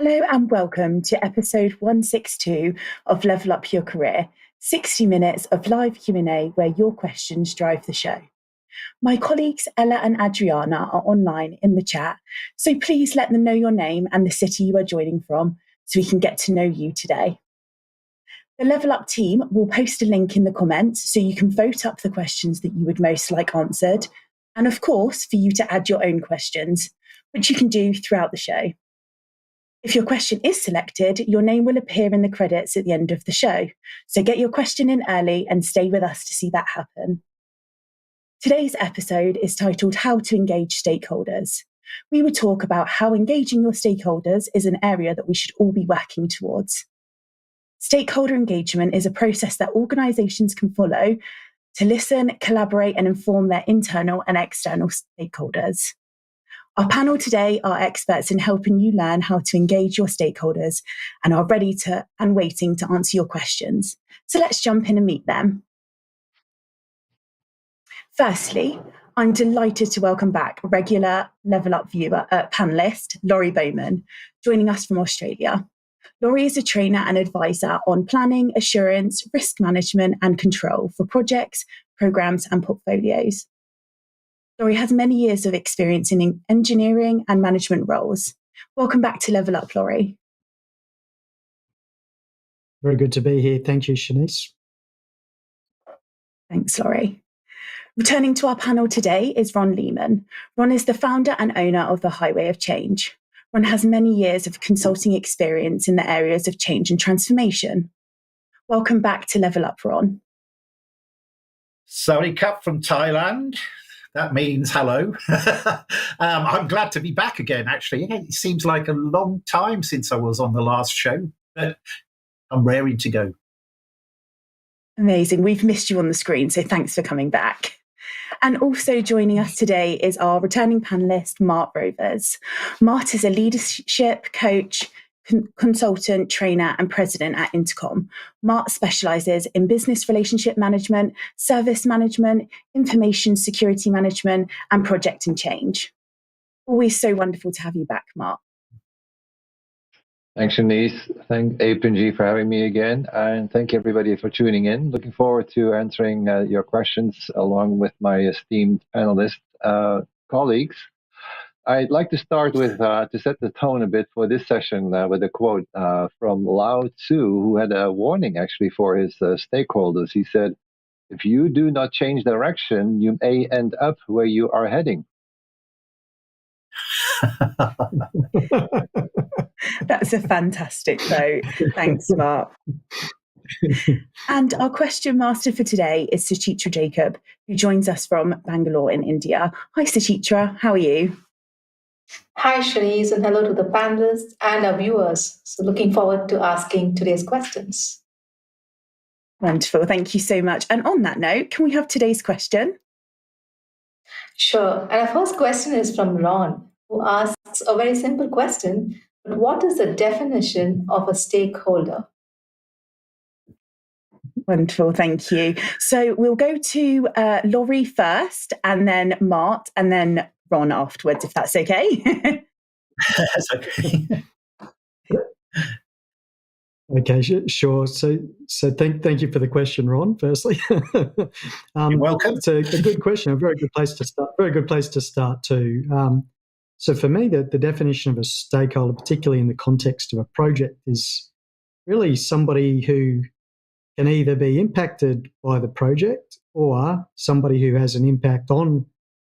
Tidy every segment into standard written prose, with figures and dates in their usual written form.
Hello and welcome to episode 162 of Level Up Your Career, 60 minutes of live Q&A where your questions drive the show. My colleagues Ella and Adriana are online in the chat, so please let them know your name and the city you are joining from so we can get to know you today. The Level Up team will post a link in the comments so you can vote up the questions that you would most like answered, and of course for you to add your own questions, which you can do throughout the show. If your question is selected, your name will appear in the credits at the end of the show. So get your question in early and stay with us to see that happen. Today's episode is titled How to Engage Stakeholders. We will talk about how engaging your stakeholders is an area that we should all be working towards. Stakeholder engagement is a process that organisations can follow to listen, collaborate and inform their internal and external stakeholders. Our panel today are experts in helping you learn how to engage your stakeholders and are ready to and waiting to answer your questions. So let's jump in and meet them. Firstly, I'm delighted to welcome back regular Level Up viewer, panelist, Laurie Bowman, joining us from Australia. Laurie is a trainer and advisor on planning, assurance, risk management and control for projects, programs and portfolios. Laurie has many years of experience in engineering and management roles. Welcome back to Level Up, Laurie. Very good to be here. Thank you, Shanice. Thanks, Laurie. Returning to our panel today is Ron Leeman. Ron is the founder and owner of the Highway of Change. Ron has many years of consulting experience in the areas of change and transformation. Welcome back to Level Up, Ron. Sawadee Cup from Thailand. That means hello. I'm glad to be back again, actually. It seems like a long time since I was on the last show, but I'm raring to go. Amazing. We've missed you on the screen, so thanks for coming back. And also joining us today is our returning panelist, Mart Rovers. Mart is a leadership coach, consultant, trainer and president at INTERPROM. Mart specialises in business relationship management, service management, information security management and project and change. Always so wonderful to have you back, Mart. Thanks, Shanice. Thank APMG for having me again, and thank everybody for tuning in. Looking forward to answering your questions along with my esteemed panelist colleagues. I'd like to start with, to set the tone a bit for this session with a quote from Lao Tzu, who had a warning actually for his stakeholders. He said, "If you do not change direction, you may end up where you are heading." That's a fantastic quote. Thanks, Mark. And our question master for today is Suchitra Jacob, who joins us from Bangalore in India. Hi, Suchitra. How are you? Hi, Shanice, and hello to the panelists and our viewers. So looking forward to asking today's questions. Wonderful. Thank you so much. And on that note, can we have today's question? Sure. And our first question is from Ron, who asks a very simple question. But what is the definition of a stakeholder? Wonderful. Thank you. So we'll go to Laurie first, and then Mart, and then Ron afterwards, if that's okay. That's okay. Okay, sure. So thank you for the question, Ron. Firstly, You're welcome. It's a good question. A very good place to start. Very good place to start too. So for me, the definition of a stakeholder, particularly in the context of a project, is really somebody who can either be impacted by the project or somebody who has an impact on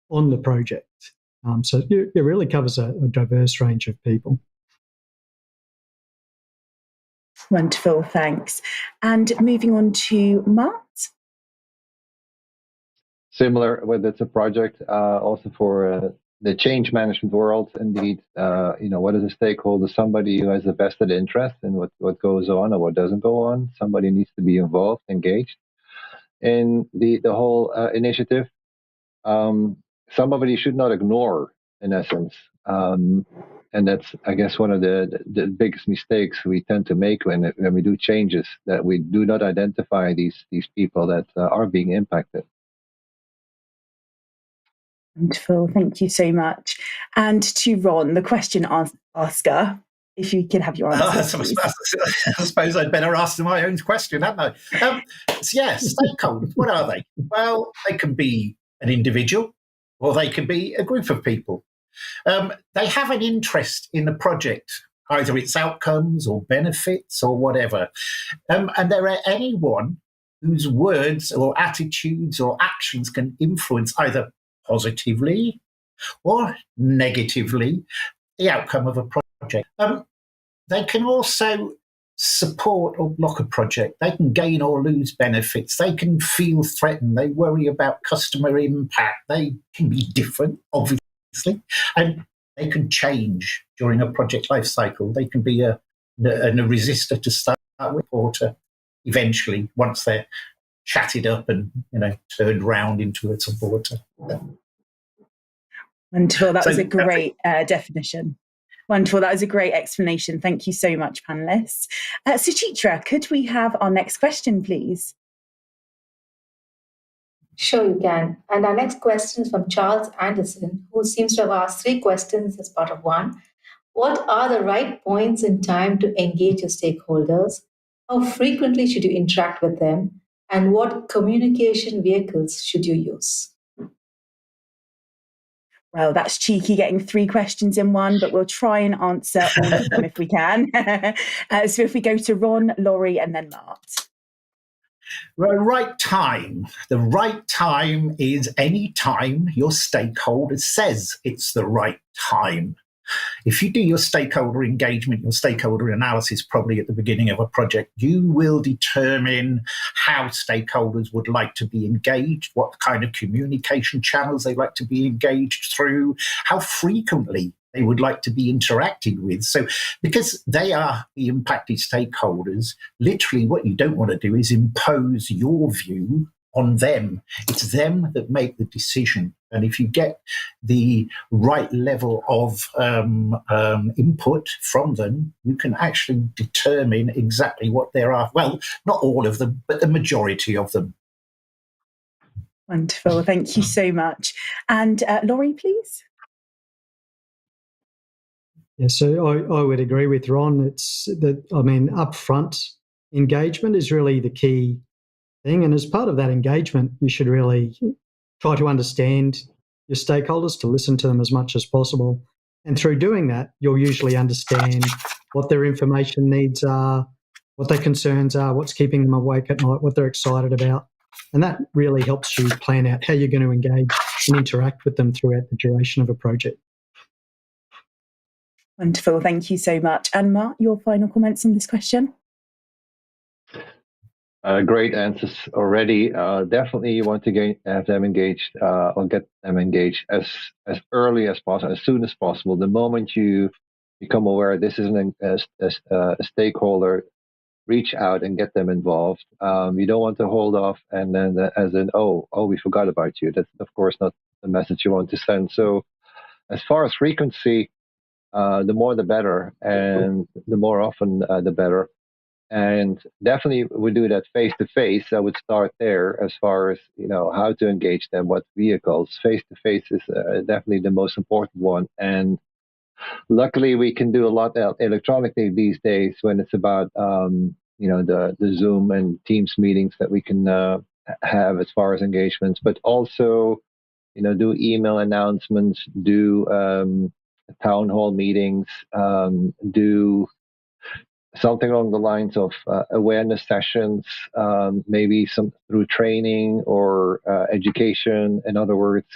the project. So it really covers a diverse range of people. Wonderful, thanks. And moving on to Mart. Similar, whether it's a project, also for the change management world, indeed, what is a stakeholder? Somebody who has a vested interest in what goes on or what doesn't go on. Somebody needs to be involved, engaged in the whole initiative. Somebody should not ignore, in essence. And that's, I guess, one of the biggest mistakes we tend to make when we do changes, that we do not identify these people that are being impacted. Wonderful, thank you so much. And to Ron, the question asker, if you could have your answer, please. I suppose I'd better ask my own question, hadn't I? Stakeholders, what are they? Well, they can be an individual or they can be a group of people. They have an interest in the project, either its outcomes or benefits or whatever. And they're anyone whose words or attitudes or actions can influence either positively or negatively the outcome of a project. They can also support or block a project. They can gain or lose benefits. They can feel threatened. They worry about customer impact. They can be different, obviously, and they can change during a project life cycle. They can be a resistor to start with or to eventually, once they're chatted up and turned round into a supporter. Wonderful. That was a great definition. Wonderful. That was a great explanation. Thank you so much, panelists. Suchitra, could we have our next question, please? Sure, you can. And our next question is from Charles Anderson, who seems to have asked 3 questions as part of one. What are the right points in time to engage your stakeholders? How frequently should you interact with them? And what communication vehicles should you use? Well, that's cheeky getting 3 questions in one, but we'll try and answer all of them if we can. So if we go to Ron, Laurie, and then Mart. The right time. The right time is any time your stakeholder says it's the right time. If you do your stakeholder engagement, your stakeholder analysis probably at the beginning of a project, you will determine how stakeholders would like to be engaged, what kind of communication channels they like to be engaged through, how frequently they would like to be interacted with. So because they are the impacted stakeholders, literally what you don't want to do is impose your view on them. It's them that make the decision. And if you get the right level of input from them, you can actually determine exactly what there are. Well, not all of them, but the majority of them. Wonderful. Thank you so much. And Laurie, please. Yeah, so I would agree with Ron. Upfront engagement is really the key thing. And as part of that engagement, you should really try to understand your stakeholders, to listen to them as much as possible. And through doing that, you'll usually understand what their information needs are, what their concerns are, what's keeping them awake at night, what they're excited about. And that really helps you plan out how you're going to engage and interact with them throughout the duration of a project. Wonderful. Thank you so much. And Mart, your final comments on this question? Great answers already. Definitely you want to have them engaged or get them engaged as early as possible, as soon as possible. The moment you become aware this is a stakeholder, reach out and get them involved. You don't want to hold off and then we forgot about you. That's of course not the message you want to send. So as far as frequency, the more the better, and the more often the better. And definitely we do that face to face. I would start there as far as how to engage them, what vehicles. Face to face is definitely the most important one. And luckily we can do a lot electronically these days when it's about the Zoom and Teams meetings that we can have as far as engagements, but also do email announcements, do town hall meetings, do something along the lines of awareness sessions, maybe some through training or education. In other words,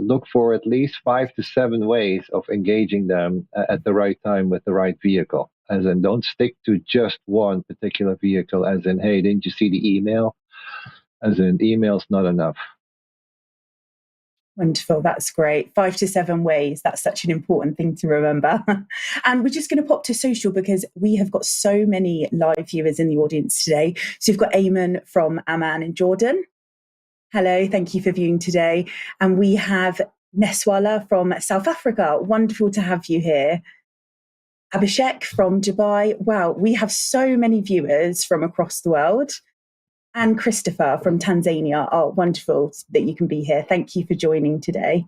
look for at least 5 to 7 ways of engaging them at the right time with the right vehicle. As in, don't stick to just one particular vehicle, as in, hey, didn't you see the email? As in, email's not enough. Wonderful. That's great. 5 to 7 ways. That's such an important thing to remember. And we're just going to pop to social because we have got so many live viewers in the audience today. So we've got Eamon from Amman in Jordan. Hello. Thank you for viewing today. And we have Neswala from South Africa. Wonderful to have you here. Abhishek from Dubai. Wow. We have so many viewers from across the world. And Christopher from Tanzania. Oh, wonderful that you can be here. Thank you for joining today.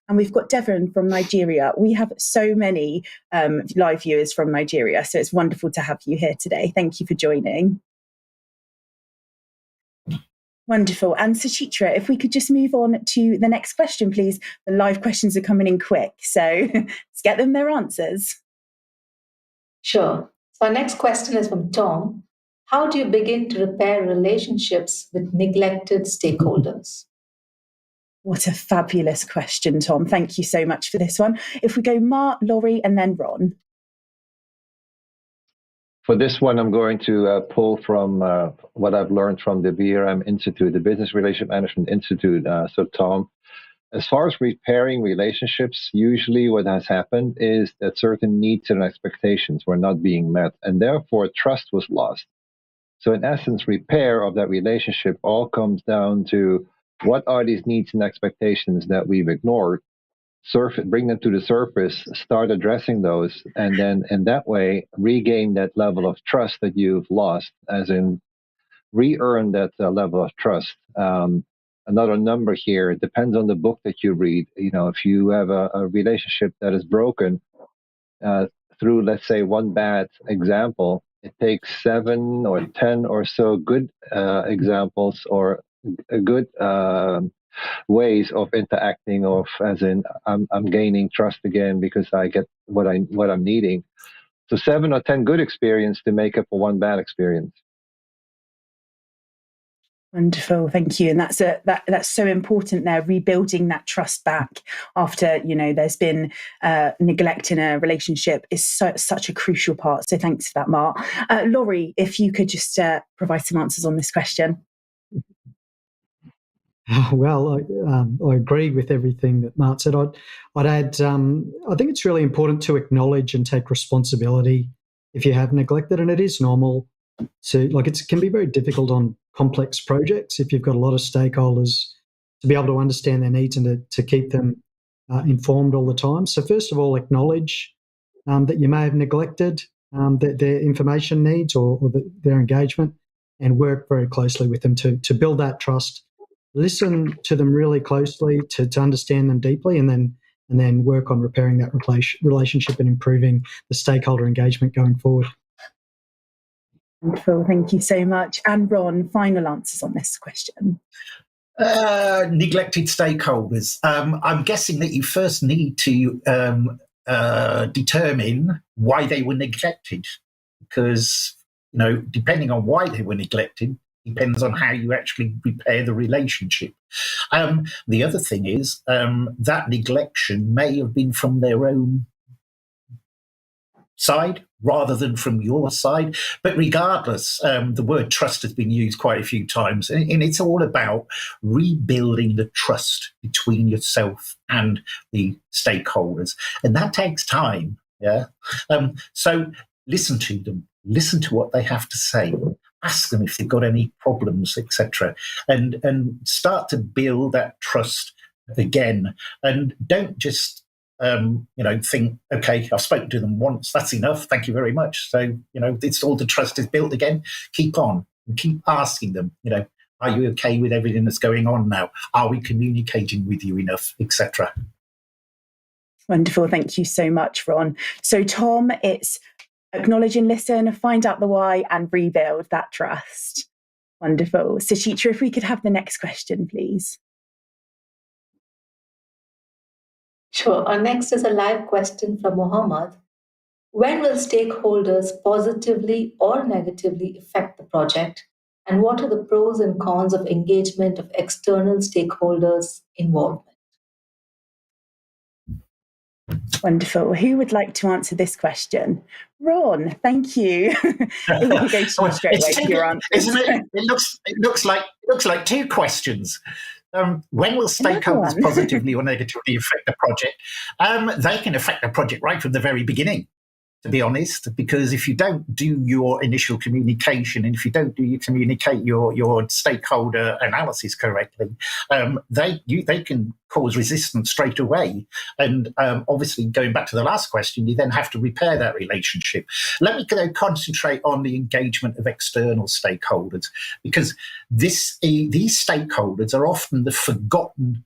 And we've got Devon from Nigeria. We have so many live viewers from Nigeria, so it's wonderful to have you here today. Thank you for joining. Wonderful. And Suchitra, if we could just move on to the next question, please. The live questions are coming in quick, so let's get them their answers. Sure. So our next question is from Tom. How do you begin to repair relationships with neglected stakeholders? What a fabulous question, Tom. Thank you so much for this one. If we go Mart, Laurie, and then Ron. For this one, I'm going to pull from what I've learned from the BRM Institute, the Business Relationship Management Institute. So, Tom, as far as repairing relationships, usually what has happened is that certain needs and expectations were not being met, and therefore trust was lost. So, in essence, repair of that relationship all comes down to what are these needs and expectations that we've ignored, bring them to the surface, start addressing those, and then in that way regain that level of trust that you've lost, as in re-earn that level of trust. Another number here, it depends on the book that you read. You know, if you have a relationship that is broken through, let's say, one bad example, it takes 7 or 10 or so good examples or good ways of interacting, of as in I'm gaining trust again because I get what I'm needing. So 7 or 10 good experience to make up for one bad experience. Wonderful, thank you. And that's so important there, rebuilding that trust back after, you know, there's been neglect in a relationship is such a crucial part. So thanks for that, Mart. Laurie, if you could just provide some answers on this question. Well, I agree with everything that Mart said. I'd add, I think it's really important to acknowledge and take responsibility if you have neglected, and it is normal to, like, it can be very difficult on complex projects if you've got a lot of stakeholders to be able to understand their needs and to keep them informed all the time. So first of all, acknowledge that you may have neglected their information needs or their engagement, and work very closely with them to build that trust. Listen to them really closely to understand them deeply, and then work on repairing that relationship and improving the stakeholder engagement going forward. Wonderful, thank you so much. And Ron, final answers on this question. Neglected stakeholders. I'm guessing that you first need to determine why they were neglected, because, you know, depending on why they were neglected, depends on how you actually repair the relationship. The other thing is that neglection may have been from their own side rather than from your side. But regardless, the word trust has been used quite a few times, and it's all about rebuilding the trust between yourself and the stakeholders. And that takes time. Yeah. So listen to them, listen to what they have to say. Ask them if they've got any problems, etc., and start to build that trust again. And don't just think, okay, I've spoken to them once, that's enough, thank you very much. So, you know, it's all the trust is built again. Keep on and keep asking them, you know, are you okay with everything that's going on now? Are we communicating with you enough, etc.? Wonderful, thank you so much, Ron. So Tom, it's acknowledge and listen, find out the why, and rebuild that trust. Wonderful. Suchitra, if we could have the next question, please. Sure. Our next is a live question from Mohammed. When will stakeholders positively or negatively affect the project? And what are the pros and cons of engagement of external stakeholders' involvement? Wonderful. Who would like to answer this question? Ron, thank you. We'll go to you straight away for your answer. Isn't it? It looks like two questions. When will stakeholders positively or negatively affect the project? They can affect the project right from the very beginning, to be honest, because if you don't do your initial communication, and if you don't communicate your stakeholder analysis correctly, they can cause resistance straight away. And obviously, going back to the last question, you then have to repair that relationship. Let me concentrate on the engagement of external stakeholders, because these stakeholders are often the forgotten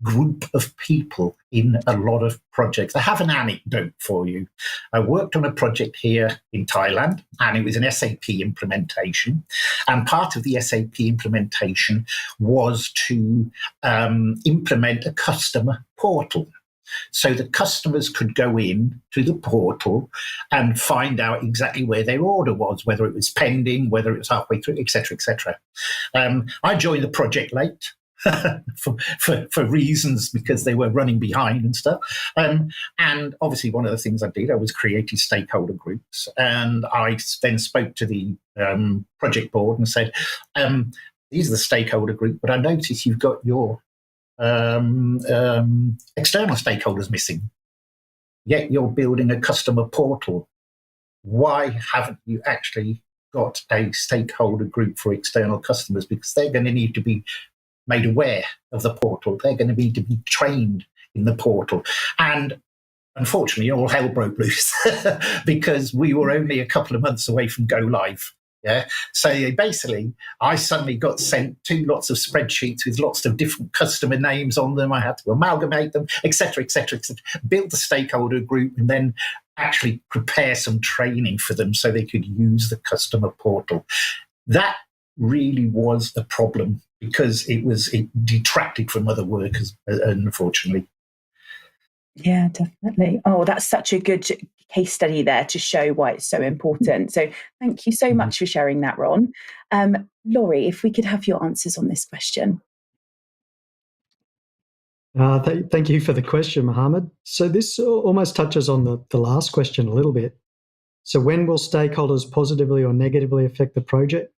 group of people in a lot of projects. I have an anecdote for you. I worked on a project here in Thailand, and it was an SAP implementation. And part of the SAP implementation was to implement a customer portal. So the customers could go in to the portal and find out exactly where their order was, whether it was pending, whether it was halfway through, etc., etc. I joined the project late for reasons because they were running behind and stuff. And obviously one of the things I did, I was creating stakeholder groups. And I then spoke to the project board and said, these are the stakeholder group, but I notice you've got your external stakeholders missing. Yet you're building a customer portal. Why haven't you actually got a stakeholder group for external customers? Because they're going to need to be made aware of the portal. They're going to need to be trained in the portal. And unfortunately, all hell broke loose because we were only a couple of months away from go live. Yeah. So basically, I suddenly got sent 2 lots of spreadsheets with lots of different customer names on them. I had to amalgamate them, etc., etc., etc. Build the stakeholder group and then actually prepare some training for them so they could use the customer portal. That really was a problem because it detracted from other workers, unfortunately. Yeah, definitely. Oh, that's such a good case study there to show why it's so important. So thank you so much for sharing that, Ron. Laurie, if we could have your answers on this question. Thank you for the question, Mohammed. So this almost touches on the last question a little bit. So when will stakeholders positively or negatively affect the project?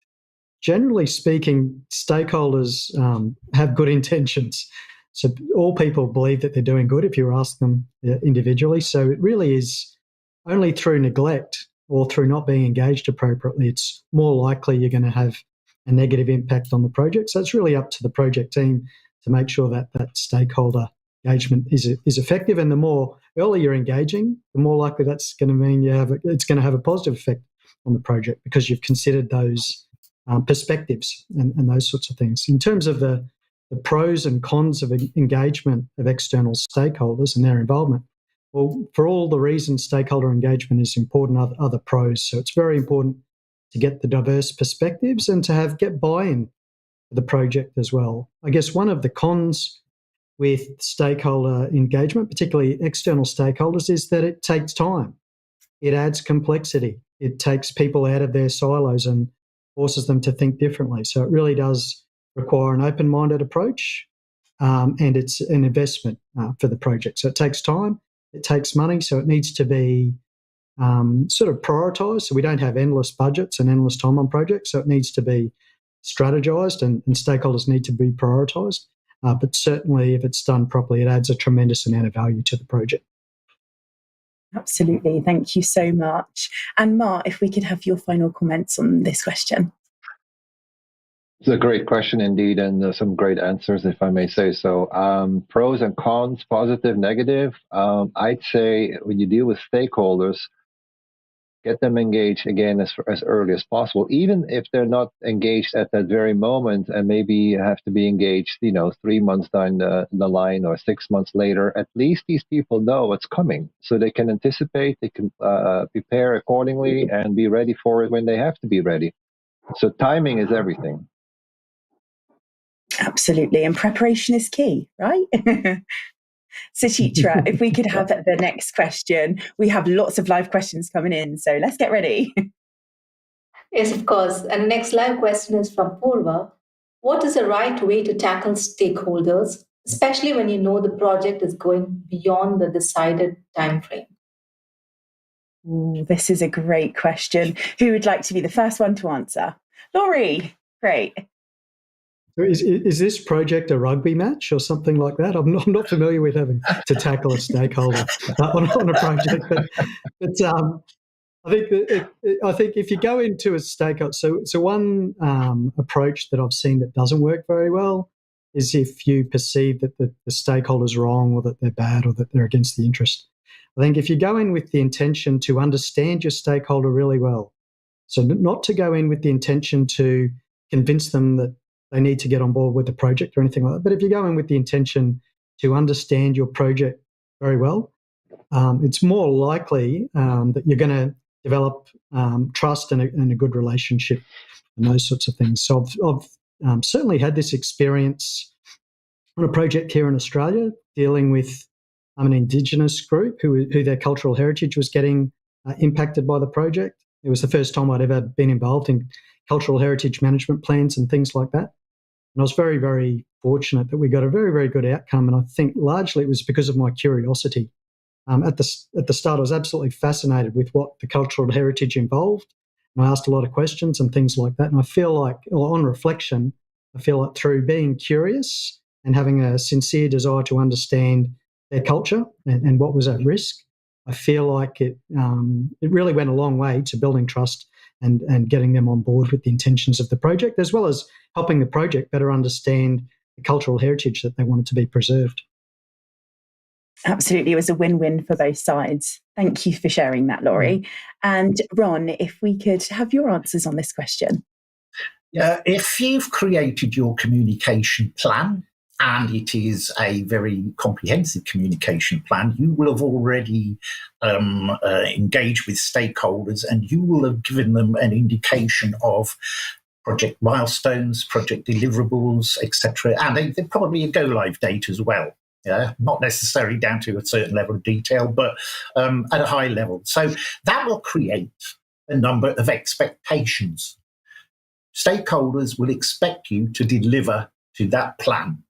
Generally speaking, stakeholders have good intentions. So all people believe that they're doing good if you ask them individually. So it really is only through neglect or through not being engaged appropriately, it's more likely you're going to have a negative impact on the project. So it's really up to the project team to make sure that that stakeholder engagement is effective. And the more early you're engaging, the more likely that's going to mean it's going to have a positive effect on the project because you've considered those perspectives and those sorts of things. In terms of the pros and cons of engagement of external stakeholders and their involvement, well, for all the reasons stakeholder engagement is important, other pros. So it's very important to get the diverse perspectives and to get buy-in for the project as well. I guess one of the cons with stakeholder engagement, particularly external stakeholders, is that it takes time. It adds complexity. It takes people out of their silos and forces them to think differently. So it really does require an open-minded approach, and it's an investment for the project. So it takes time, it takes money, so it needs to be sort of prioritised. So we don't have endless budgets and endless time on projects, so it needs to be strategised and stakeholders need to be prioritised. But certainly if it's done properly, it adds a tremendous amount of value to the project. Absolutely. Thank you so much. And Mart, if we could have your final comments on this question. It's a great question indeed, and some great answers, if I may say so. Pros and cons, positive, negative. I'd say when you deal with stakeholders, get them engaged again as early as possible, even if they're not engaged at that very moment, and maybe have to be engaged, 3 months down the line or 6 months later. At least these people know what's coming, so they can anticipate, they can prepare accordingly, and be ready for it when they have to be ready. So timing is everything. Absolutely. And preparation is key, right? Suchitra, if we could have the next question. We have lots of live questions coming in, so let's get ready. Yes, of course. And the next live question is from Purva. What is the right way to tackle stakeholders, especially when you know the project is going beyond the decided timeframe? Ooh, this is a great question. Who would like to be the first one to answer? Laurie, great. Is this project a rugby match or something like that? I'm not familiar with having to tackle a stakeholder on a project, but I think if you go into a stakeholder, so one approach that I've seen that doesn't work very well is if you perceive that the stakeholder's wrong or that they're bad or that they're against the interest. I think if you go in with the intention to understand your stakeholder really well, so not to go in with the intention to convince them that they need to get on board with the project or anything like that, but if you go in with the intention to understand your project very well, it's more likely that you're going to develop trust and a good relationship and those sorts of things. So I've certainly had this experience on a project here in Australia dealing with an Indigenous group who their cultural heritage was getting impacted by the project. It was the first time I'd ever been involved in cultural heritage management plans and things like that. And I was very, very fortunate that we got a very, very good outcome. And I think largely it was because of my curiosity. At the start, I was absolutely fascinated with what the cultural heritage involved. And I asked a lot of questions and things like that. And I feel like, on reflection, I feel like through being curious and having a sincere desire to understand their culture and what was at risk, I feel like it really went a long way to building trust and getting them on board with the intentions of the project, as well as helping the project better understand the cultural heritage that they wanted to be preserved. Absolutely. It was a win-win for both sides. Thank you for sharing that, Laurie. And Ron, if we could have your answers on this question. Yeah, if you've created your communication plan, and it is a very comprehensive communication plan, you will have already engaged with stakeholders, and you will have given them an indication of project milestones, project deliverables, etc. And they probably a go-live date as well. Yeah, not necessarily down to a certain level of detail, but at a high level. So that will create a number of expectations. Stakeholders will expect you to deliver to that plan.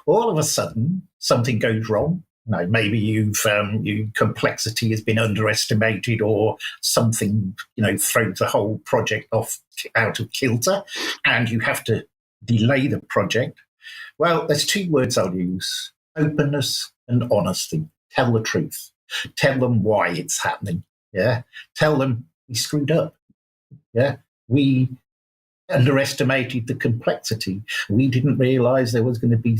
All of a sudden, something goes wrong. Now, maybe your complexity has been underestimated, or something throws the whole project out of kilter, and you have to delay the project. Well, there's two words I'll use: openness and honesty. Tell the truth. Tell them why it's happening. Yeah. Tell them we screwed up. Yeah. We underestimated the complexity. We didn't realize there was going to be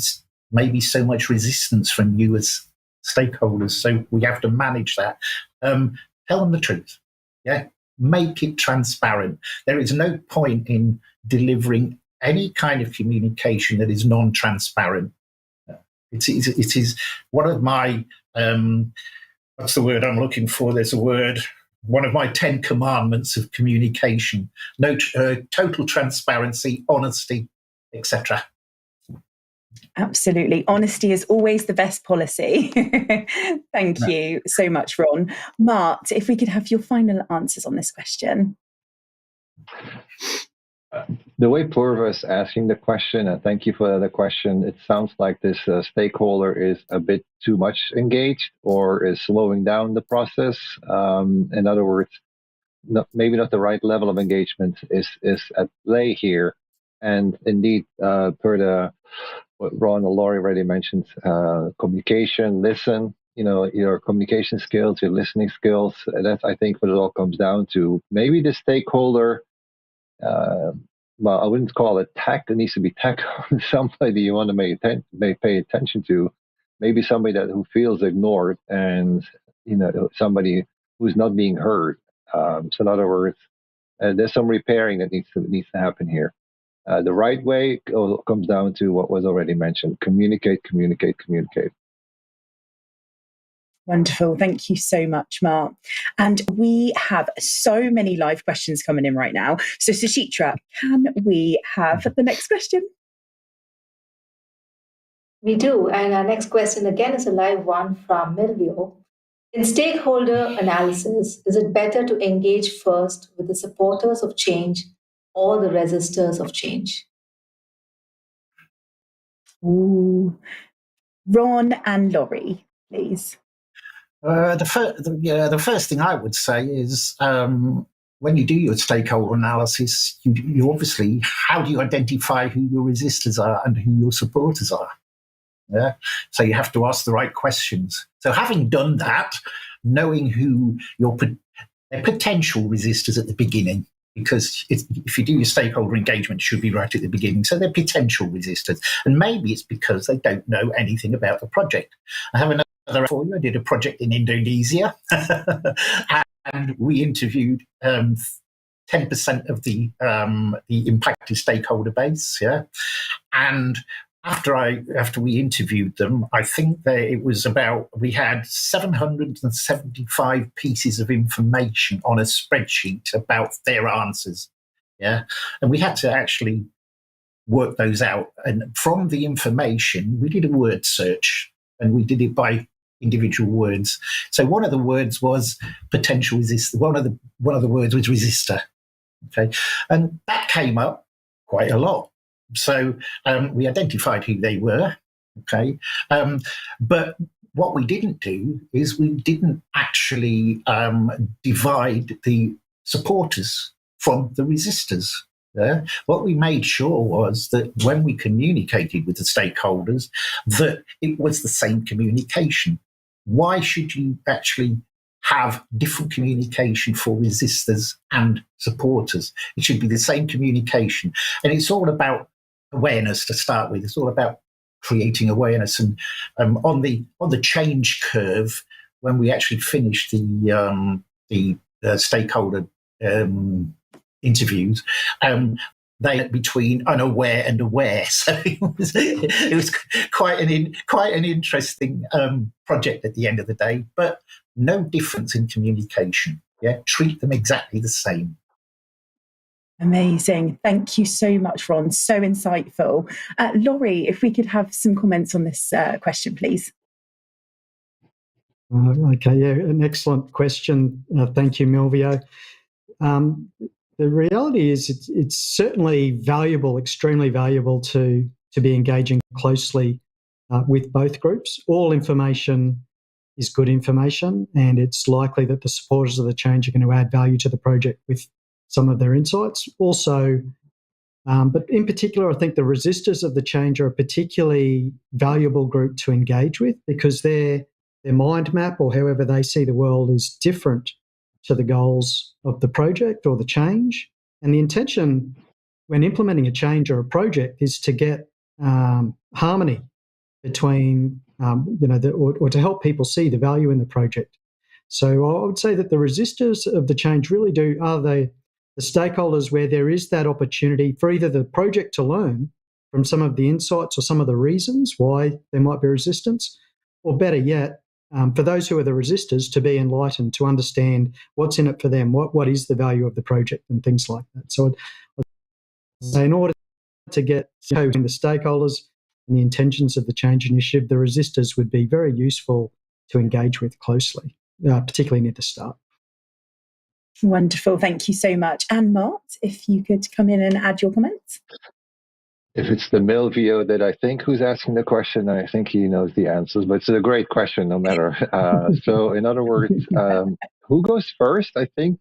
maybe so much resistance from you as stakeholders. So we have to manage that. Tell them the truth. Yeah. Make it transparent. There is no point in delivering any kind of communication that is non-transparent. It is one of my, what's the word I'm looking for? There's a word, one of my 10 commandments of communication: total transparency, honesty, etc. Absolutely. Honesty is always the best policy. Thank you so much, Ron. Mart, if we could have your final answers on this question. The way Purva is asking the question, and thank you for the question, it sounds like this stakeholder is a bit too much engaged or is slowing down the process. In other words, maybe not the right level of engagement is at play here. And indeed, per what Ron and Laurie already mentioned, communication, listen, your communication skills, your listening skills, that's, I think, what it all comes down to. Maybe the stakeholder, well, I wouldn't call it tech. It needs to be tech. Somebody you want to may pay attention to. Maybe somebody who feels ignored, and somebody who's not being heard. So in other words, there's some repairing that needs to happen here. The right way comes down to what was already mentioned: communicate, communicate, communicate. Wonderful. Thank you so much, Mart. And we have so many live questions coming in right now. So, Suchitra, can we have the next question? We do. And our next question again is a live one from Milvio. In stakeholder analysis, is it better to engage first with the supporters of change or the resistors of change? Ooh. Ron and Laurie, please. The first thing I would say is, when you do your stakeholder analysis, you obviously, how do you identify who your resistors are and who your supporters are? Yeah. So you have to ask the right questions. So having done that, knowing who your potential resistors at the beginning, because if you do your stakeholder engagement, it should be right at the beginning. So they're potential resistors. And maybe it's because they don't know anything about the project. I have another for you. I did a project in Indonesia, and we interviewed 10% of the impacted stakeholder base. Yeah. And after we interviewed them, I think that it was we had 775 pieces of information on a spreadsheet about their answers. Yeah. And we had to actually work those out. And from the information, we did a word search, and we did it by individual words. So one of the words was potential resistor. One of the words was resistor. Okay. And that came up quite a lot. So we identified who they were. Okay. But what we didn't do is we didn't actually divide the supporters from the resistors. Yeah? What we made sure was that when we communicated with the stakeholders, that it was the same communication. Why should you actually have different communication for resistors and supporters? It should be the same communication. And it's all about awareness to start with. It's all about creating awareness. And on the change curve, when we actually finished the stakeholder interviews, they between unaware and aware. So it was quite an interesting project at the end of the day. But no difference in communication. Yeah, treat them exactly the same. Amazing. Thank you so much, Ron. So insightful. Laurie, if we could have some comments on this question, please. Okay, yeah, an excellent question. Thank you, Milvio. The reality is it's certainly valuable, extremely valuable to be engaging closely with both groups. All information is good information, and it's likely that the supporters of the change are going to add value to the project with some of their insights. Also, but in particular, I think the resistors of the change are a particularly valuable group to engage with, because their mind map, or however they see the world, is different to the goals of the project or the change. And the intention when implementing a change or a project is to get harmony between, or to help people see the value in the project. So I would say that the resistors of the change really are the stakeholders where there is that opportunity for either the project to learn from some of the insights or some of the reasons why there might be resistance, or better yet, for those who are the resistors to be enlightened, to understand what's in it for them, what is the value of the project and things like that. So in order to get the stakeholders and the intentions of the change initiative, the resistors would be very useful to engage with closely, particularly near the start. Wonderful. Thank you so much. And Mart, if you could come in and add your comments. If it's the Milvio that I think who's asking the question, I think he knows the answers, but it's a great question no matter. So in other words, who goes first? I think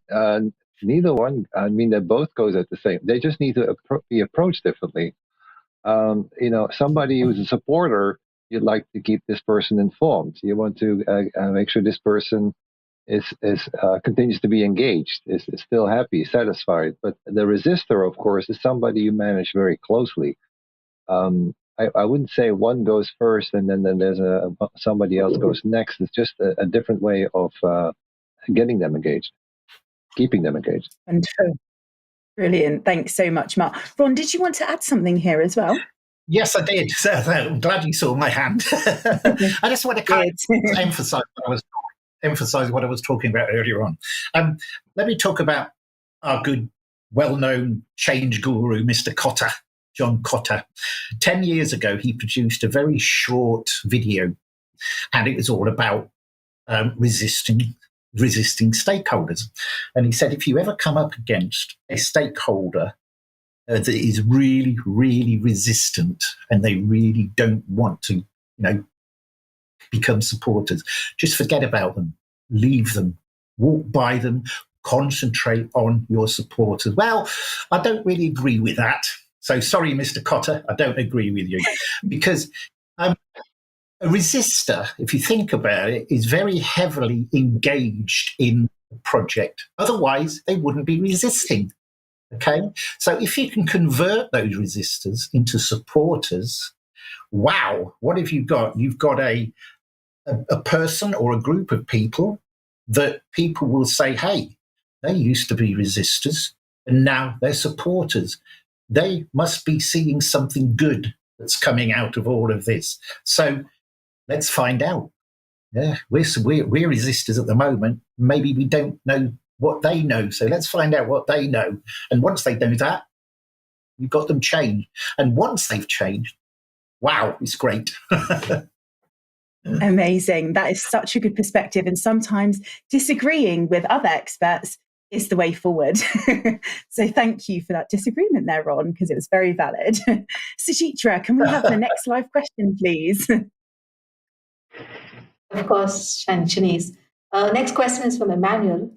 neither one. I mean, they both goes at the same. They just need to be approached differently. Somebody who's a supporter, you'd like to keep this person informed. You want to make sure this person is continues to be engaged, is still happy, satisfied. But the resistor, of course, is somebody you manage very closely. I wouldn't say one goes first and then there's somebody else goes next. It's just a different way of getting them engaged, keeping them engaged. Wonderful. Brilliant. Thanks so much, Mart. Ron, did you want to add something here as well? Yes, I did. So I'm glad you saw my hand. I just want to kind of emphasize what I was talking about earlier on. Let me talk about our good, well-known change guru, Mr. Cotter, John Cotter. 10 years ago, he produced a very short video, and it was all about resisting stakeholders. And he said, if you ever come up against a stakeholder that is really, really resistant and they really don't want to, become supporters, just forget about them, leave them, walk by them, concentrate on your supporters. Well, I don't really agree with that. So sorry, Mr. Cotter, I don't agree with you, because a resistor, if you think about it, is very heavily engaged in the project. Otherwise, they wouldn't be resisting. Okay, so if you can convert those resistors into supporters, wow, what have you got? You've got a person or a group of people that people will say, hey, they used to be resistors and now they're supporters. They must be seeing something good that's coming out of all of this. So let's find out. Yeah, we're resistors at the moment. Maybe we don't know what they know. So let's find out what they know. And once they know that, we've got them changed. And once they've changed, wow, it's great. Amazing. That is such a good perspective. And sometimes disagreeing with other experts is the way forward. So thank you for that disagreement there, Ron, because it was very valid. Suchitra, can we have the next live question, please? Of course, Shanice. Next question is from Emmanuel.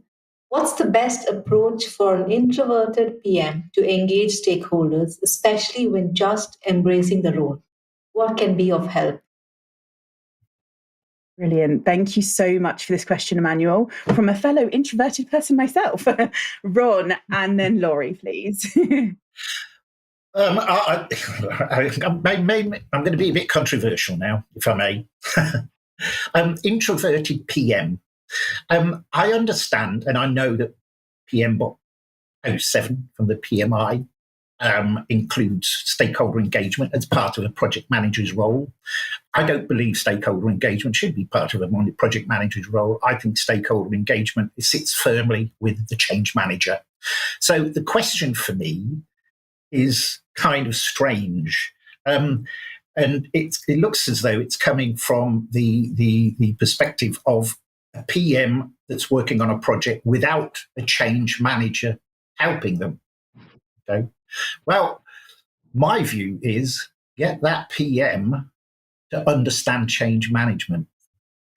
What's the best approach for an introverted PM to engage stakeholders, especially when just embracing the role? What can be of help? Brilliant. Thank you so much for this question, Emmanuel. From a fellow introverted person myself, Ron, and then Laurie, please. I'm going to be a bit controversial now, if I may. Introverted PM. I understand, and I know that PM Bot 07 from the PMI includes stakeholder engagement as part of a project manager's role. I don't believe stakeholder engagement should be part of a project manager's role. I think stakeholder engagement sits firmly with the change manager. So the question for me is kind of strange. And it looks as though it's coming from the perspective of a PM that's working on a project without a change manager helping them. Okay. Well, my view is get that PM to understand change management,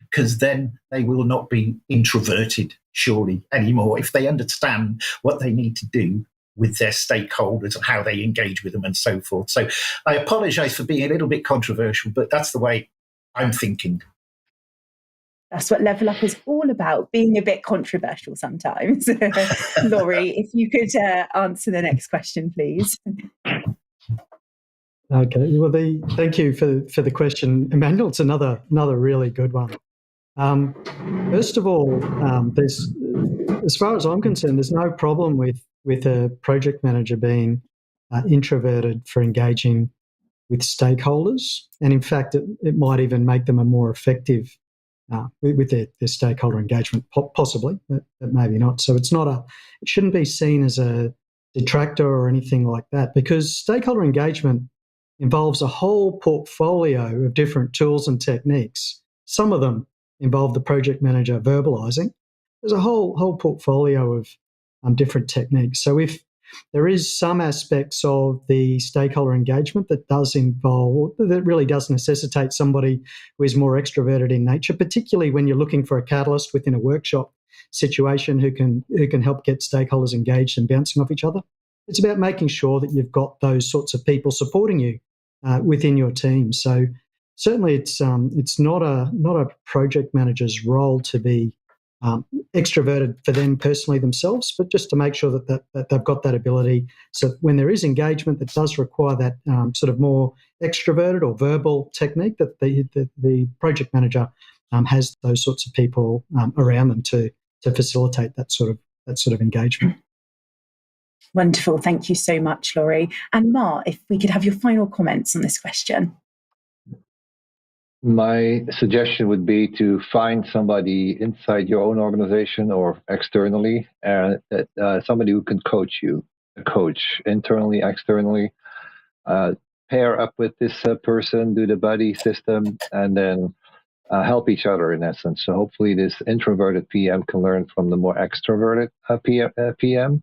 because then they will not be introverted, surely, anymore, if they understand what they need to do with their stakeholders and how they engage with them and so forth. So I apologize for being a little bit controversial, but that's the way I'm thinking. That's what Level Up is all about, being a bit controversial sometimes. Laurie, if you could answer the next question, please. Okay. Well, thank you for the question, Emmanuel. It's another really good one. First of all, there's, as far as I'm concerned, there's no problem with a project manager being introverted for engaging with stakeholders, and in fact, it might even make them a more effective with their stakeholder engagement, possibly, but maybe not. So it shouldn't be seen as a detractor or anything like that, because stakeholder engagement involves a whole portfolio of different tools and techniques. Some of them involve the project manager verbalizing. There's a whole portfolio of different techniques. So if there is some aspects of the stakeholder engagement that really does necessitate somebody who is more extroverted in nature, particularly when you're looking for a catalyst within a workshop situation who can help get stakeholders engaged and bouncing off each other. It's about making sure that you've got those sorts of people supporting you within your team. So certainly it's not a project manager's role to be extroverted for them personally themselves, but just to make sure that they've got that ability. So when there is engagement that does require that sort of more extroverted or verbal technique, that the project manager has those sorts of people around them to facilitate that sort of engagement. Wonderful. Thank you so much, Laurie. And Mart, if we could have your final comments on this question. My suggestion would be to find somebody inside your own organization or externally, somebody who can coach you, a coach internally, externally. Pair up with this person, do the buddy system, and then help each other in essence. So hopefully this introverted PM can learn from the more extroverted PM.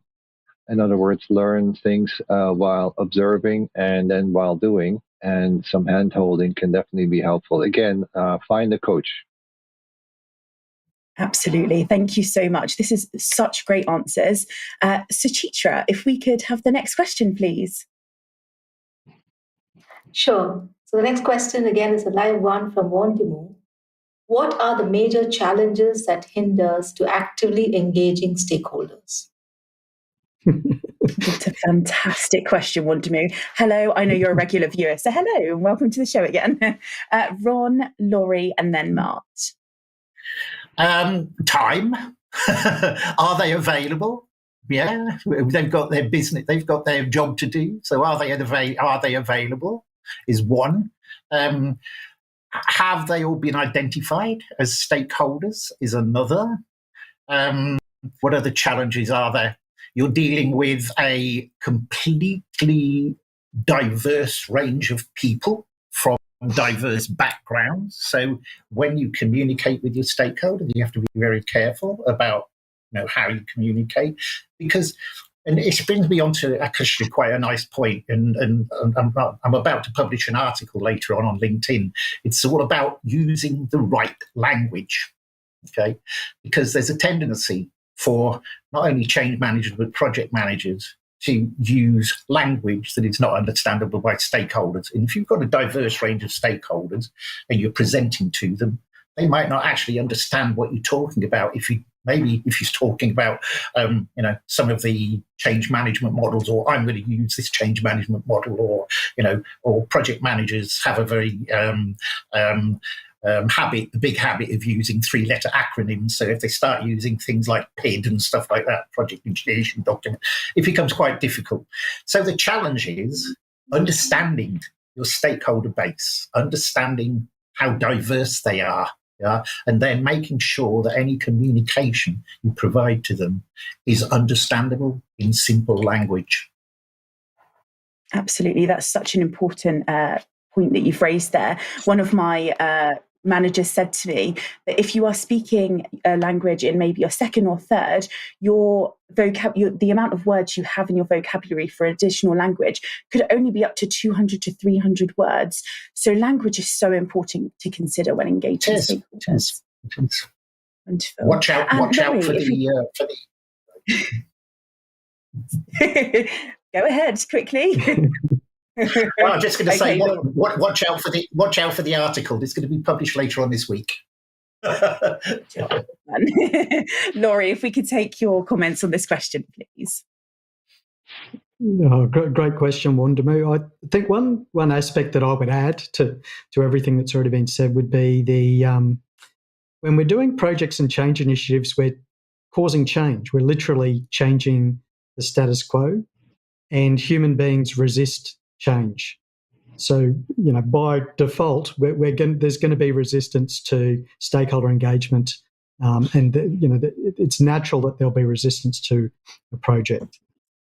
In other words, learn things while observing and then while doing. And some hand-holding can definitely be helpful. Again, find a coach. Absolutely. Thank you so much. This is such great answers. Suchitra, if we could have the next question, please. Sure. So the next question again is a live one from Wondimu. What are the major challenges that hinders to actively engaging stakeholders? It's a fantastic question, Wondimu. Hello, I know you're a regular viewer, so hello and welcome to the show again. Ron, Laurie, and then Mart. Time. Are they available? Yeah, they've got their business, they've got their job to do. So are they available? is one. Have they all been identified as stakeholders is another. What other challenges are there? You're dealing with a completely diverse range of people from diverse backgrounds. So when you communicate with your stakeholders, you have to be very careful about how you communicate, because, and it brings me on to actually quite a nice point, and I'm about to publish an article later on LinkedIn. It's all about using the right language, okay? Because there's a tendency for not only change managers but project managers to use language that is not understandable by stakeholders. And if you've got a diverse range of stakeholders and you're presenting to them, they might not actually understand what you're talking about. If you're talking about some of the change management models, or I'm going to use this change management model, or project managers have a very the big habit of using 3-letter acronyms. So if they start using things like PID and stuff like that, project initiation document, it becomes quite difficult. So the challenge is understanding your stakeholder base, understanding how diverse they are, and then making sure that any communication you provide to them is understandable in simple language. Absolutely. That's such an important point that you've raised there. One of my managers said to me that if you are speaking a language in maybe your second or third, the amount of words you have in your vocabulary for additional language could only be up to 200 to 300 words. So language is so important to consider when engaging stakeholders. Wonderful. Watch out for the Go ahead quickly. Well, I'm just going to say, watch out for the article. It's going to be published later on this week. Laurie, if we could take your comments on this question, please. Oh, great question, Wandamu. I think one aspect that I would add to everything that's already been said would be the when we're doing projects and change initiatives, we're causing change. We're literally changing the status quo, and human beings resist change. So, by default, there's going to be resistance to stakeholder engagement, and it's natural that there'll be resistance to a project.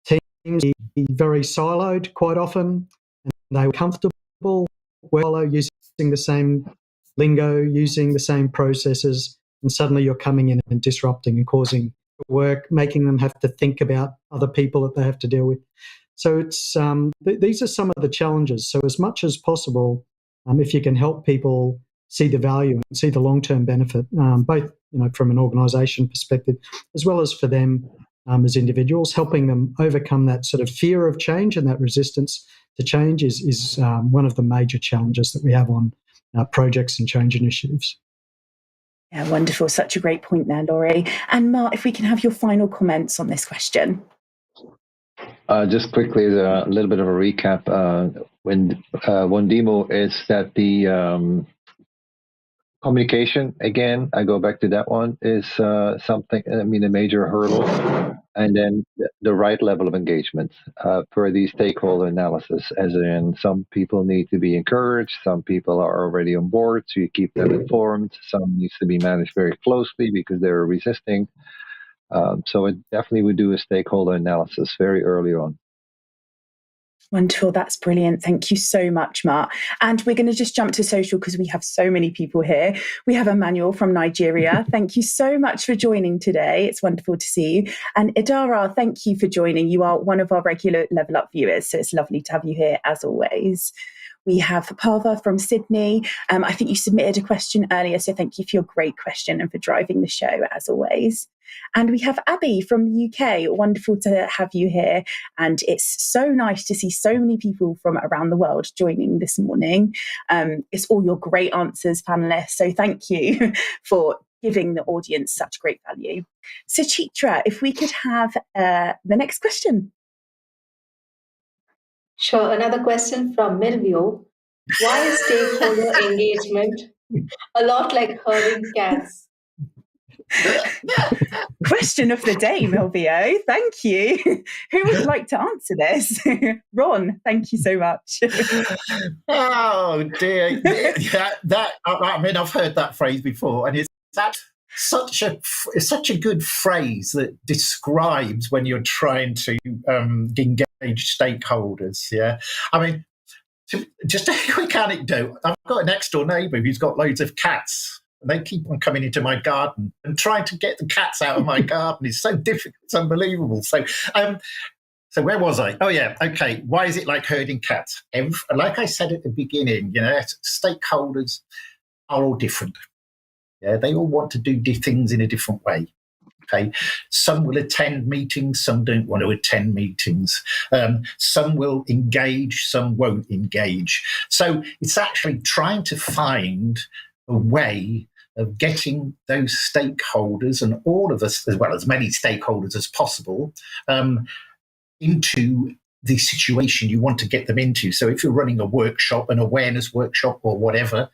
Teams be very siloed quite often, and they were comfortable using the same lingo, using the same processes, and suddenly you're coming in and disrupting and causing work, making them have to think about other people that they have to deal with. So it's these are some of the challenges. So as much as possible, if you can help people see the value and see the long-term benefit, both from an organisation perspective as well as for them as individuals, helping them overcome that sort of fear of change and that resistance to change is one of the major challenges that we have on projects and change initiatives. Yeah, wonderful. Such a great point there, Laurie. And Mart, if we can have your final comments on this question. Just quickly, a little bit of a recap. One demo is that the communication, again, I go back to that one, is a major hurdle. And then the right level of engagement for the stakeholder analysis, as in some people need to be encouraged, some people are already on board, so you keep them informed, some needs to be managed very closely because they're resisting. So it definitely would do a stakeholder analysis very early on. Wonderful. That's brilliant. Thank you so much, Mart. And we're going to just jump to social because we have so many people here. We have Emmanuel from Nigeria. Thank you so much for joining today. It's wonderful to see you. And Idara, thank you for joining. You are one of our regular Level Up viewers, so it's lovely to have you here as always. We have Parva from Sydney. I think you submitted a question earlier, so thank you for your great question and for driving the show as always. And we have Abby from the UK. Wonderful to have you here. And it's so nice to see so many people from around the world joining this morning. It's all your great answers, panelists. So thank you for giving the audience such great value. Suchitra, if we could have the next question. Sure. Another question from Milvio. Why is stakeholder engagement a lot like herding cats? Question of the day, Milvio. Thank you. Who would like to answer this? Ron, thank you so much. Oh dear. Yeah, I mean, I've heard that phrase before, and it's such a good phrase that describes when you're trying to engage stakeholders. Yeah, I mean, just a quick anecdote. I've got a next door neighbour who's got loads of cats. They keep on coming into my garden, and trying to get the cats out of my garden is so difficult. It's unbelievable. So where was I? Oh, yeah. Okay. Why is it like herding cats? Like I said at the beginning, stakeholders are all different. Yeah, they all want to do things in a different way. Okay, some will attend meetings, some don't want to attend meetings. Some will engage, some won't engage. So it's actually trying to find a way of getting those stakeholders, and all of us, as well as many stakeholders as possible, into the situation you want to get them into. So if you're running a workshop, an awareness workshop or whatever,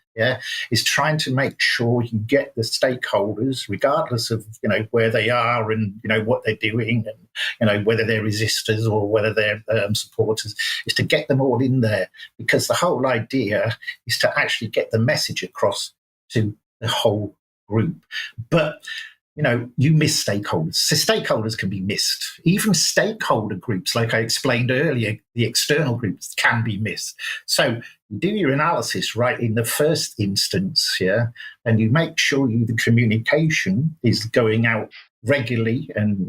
is trying to make sure you get the stakeholders, regardless of, where they are and, what they're doing and, whether they're resistors or whether they're supporters, is to get them all in there, because the whole idea is to actually get the message across to the whole group. But you miss stakeholders. So stakeholders can be missed. Even stakeholder groups, like I explained earlier, the external groups can be missed. So you do your analysis right in the first instance, and you make sure the communication is going out regularly and,